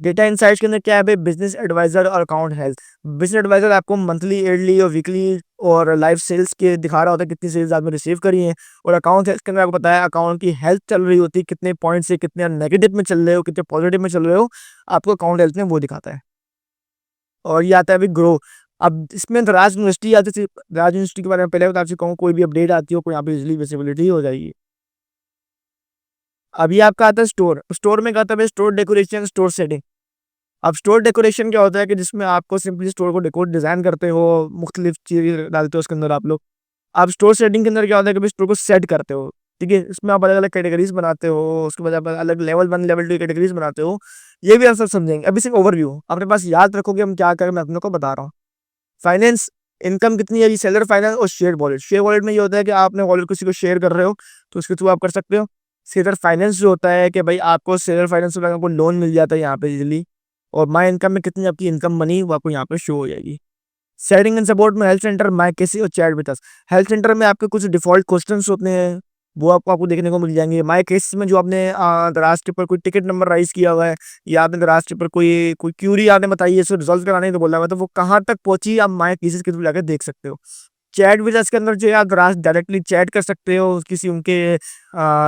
डेटा इनसाइट्स के अंदर क्या है भाई, बिजनेस एडवाइजर और अकाउंट हेल्थ। बिजनेस एडवाइजर आपको मंथली, ईयरली और वीकली और लाइव सेल्स के दिखा रहा होता है कितनी सेल्स आपने रिसीव करी हैं। और अकाउंट हेल्थ के अंदर आपको पता है अकाउंट की हेल्थ चल रही होती है, कितने पॉइंट से कितने नेगेटिव में चल रहे हो, कितने पॉजिटिव में चल रहे हो, आपको अकाउंट हेल्थ में वो दिखाता है। और ये आता है अभी ग्रो। अब इसमें दराज यूनिवर्सिटी आती थी, दराज यूनिवर्सिटी के बारे में पहले बता चुका हूँ, कोई भी अपडेट आती हो कोई यहाँ पे इजिली विजिबिलिटी हो जाएगी। अभी आपका आता है स्टोर। स्टोर में क्या आता है, स्टोर डेकोरेशन, स्टोर सेटिंग। अब स्टोर डेकोरेशन क्या होता है कि जिसमें आपको सिंपली स्टोर को डेकोर डिजाइन करते हो, मुख्तलिफ चीज़ें डालते हो उसके अंदर आप लोग। अब स्टोर सेटिंग के अंदर क्या होता है कि स्टोर को सेट करते हो, ठीक है, इसमें आप अलग अलग कैटेगरीज बनाते हो, उसके बाद आप अलग लेवल 1 लेवल 2 कैटेगरीज बनाते हो। ये भी आप सब समझेंगे। अभी सिर्फ ओवरव्यू अपने पास याद रखोगे हम क्या करें, मैं अपने को बता रहा हूँ। फाइनेंस, इनकम कितनी है, सेलर फाइनेंस और शेयर वॉलेट। शेयर वॉलेट में ये होता है कि आपने वॉलेट किसी को शेयर कर रहे हो तो उसके थ्रू आप कर सकते हो। सेलर फाइनेंस जो होता है कि भाई आपको सेलर फाइनेंस में आपको लोन मिल जाता है यहाँ पे इजीली। और माई इनकम में कितनी आपकी इनकम बनी वो आपको यहाँ पे शो हो जाएगी। सेटिंग एंड सपोर्ट में हेल्थ सेंटर, माई केसी और chat with us. Health centre में आपके कुछ डिफॉल्ट क्वेश्चंस होते हैं वो आपको देखने को मिल जाएंगे। माई केस में जो आपने दराज के ऊपर कोई टिकट नंबर राइज किया हुआ है या आपने दराज के ऊपर कोई कोई क्यूरी आपने बताई है, इसको रिजॉल्व कराने तो बोला हुआ है, तो वो कहाँ तक पहुंची आप माई केसेस के थ्रू जाकर देख सकते हो। चैट विद अस के अंदर जो है आप दराज डायरेक्टली चैट कर सकते हो, किसी उनके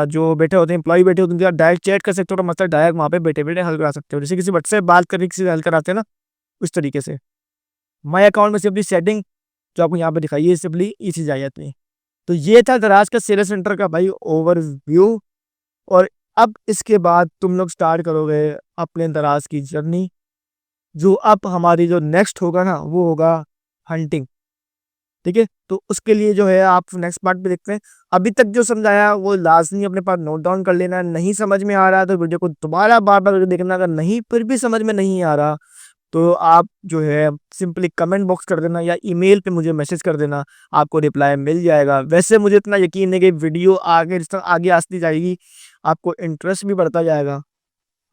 जो बैठे होते हैं एम्प्लॉय बैठे होते हैं उनके साथ डायरेक्ट चैट कर सकते हो, और मतलब डायरेक्ट वहाँ पे बैठे बैठे हल करा सकते हो, जैसे किसी बच्चे से बात करके किसी से हल कराते हैं ना, उस तरीके से। माई अकाउंट में सिंपली सेटिंग जो आपको यहाँ पे दिखाई है सिंपली ये चीज़ आ जाती है। तो ये था दराज का सेलर सेंटर का भाई ओवरव्यू। और अब इसके बाद तुम लोग स्टार्ट करोगे अपने दराज की जर्नी। जो अब हमारी जो नेक्स्ट होगा ना वो होगा हंटिंग, ठीक है? तो उसके लिए जो है आप नेक्स्ट पार्ट पे देखते हैं। अभी तक जो समझाया वो लाज़मी अपने पास नोट डाउन कर लेना, नहीं समझ में आ रहा है तो वीडियो को दोबारा बार-बार देखना, अगर नहीं फिर भी समझ में नहीं आ रहा, तो आप जो है सिंपली कमेंट बॉक्स कर देना या ईमेल पे मुझे मैसेज कर देना, आपको रिप्लाई मिल जाएगा। वैसे मुझे इतना यकीन है कि वीडियो आगे जिस तरह आगे आती जाएगी, आपको इंटरेस्ट भी बढ़ता जाएगा,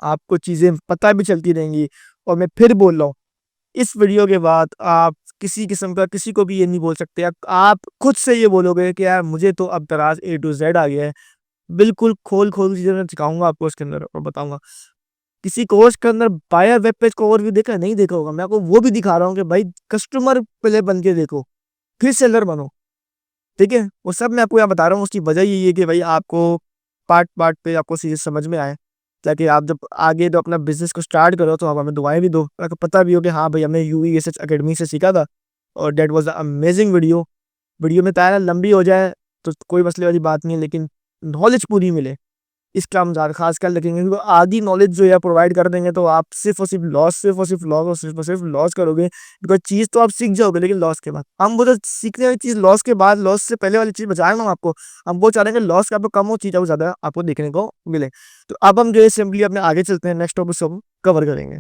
आपको चीज़ें पता भी चलती रहेंगी। और मैं फिर बोल रहा हूँ, इस वीडियो के बाद आप किसी किस्म का किसी को भी ये नहीं बोल सकते। आप खुद से ये बोलोगे कि यार मुझे तो अब दराज़ ए टू ज़ेड आ गया है। बिल्कुल खोल-खोल चीज़ें मैं सिखाऊँगा आपको इसके अंदर और बताऊँगा। किसी कोर्स के अंदर बायर वेब पेज का ओवरव्यू देखा है? नहीं देखा होगा। मैं आपको वो भी दिखा रहा हूँ कि भाई कस्टमर पहले बन के देखो, फिर सेलर बनो, ठीक है? वो सब मैं आपको यहाँ बता रहा हूँ, उसकी वजह यही है कि भाई आपको पार्ट-पार्ट पे आपको चीज़ें समझ में आएँ, ताकि आप जब आगे तो अपना बिज़नेस को स्टार्ट करो तो आप हमें दुआएँ भी दो। आपको पता भी हो कि हाँ भाई हमने यूईएसएच अकेडमी से सीखा था और that was a amazing video. Video में क्या है ना, लंबी हो जाए तो कोई मसले वाली बात नहीं है, लेकिन नॉलेज पूरी मिले, इसका हम ज़्यादा ख़ास ख्याल रखेंगे, क्योंकि आधी नॉलेज जो है प्रोवाइड कर देंगे तो आप सिर्फ़ और सिर्फ़ लॉस करोगे। बिकॉज़ चीज़ तो आप सीख जाओगे लेकिन लॉस के बाद। हम वो जो सीखने वाली चीज़ लॉस के बाद, लॉस से पहले वाली चीज़ बता रहा हूँ आपको। हम वो चाह रहे हैं कि लॉस का आपको कम हो, चीज़ आपको ज़्यादा आपको देखने को मिले। तो अब हम जो है सिंपली अपने आगे चलते हैं, नेक्स्ट टॉपिक को हम कवर करेंगे।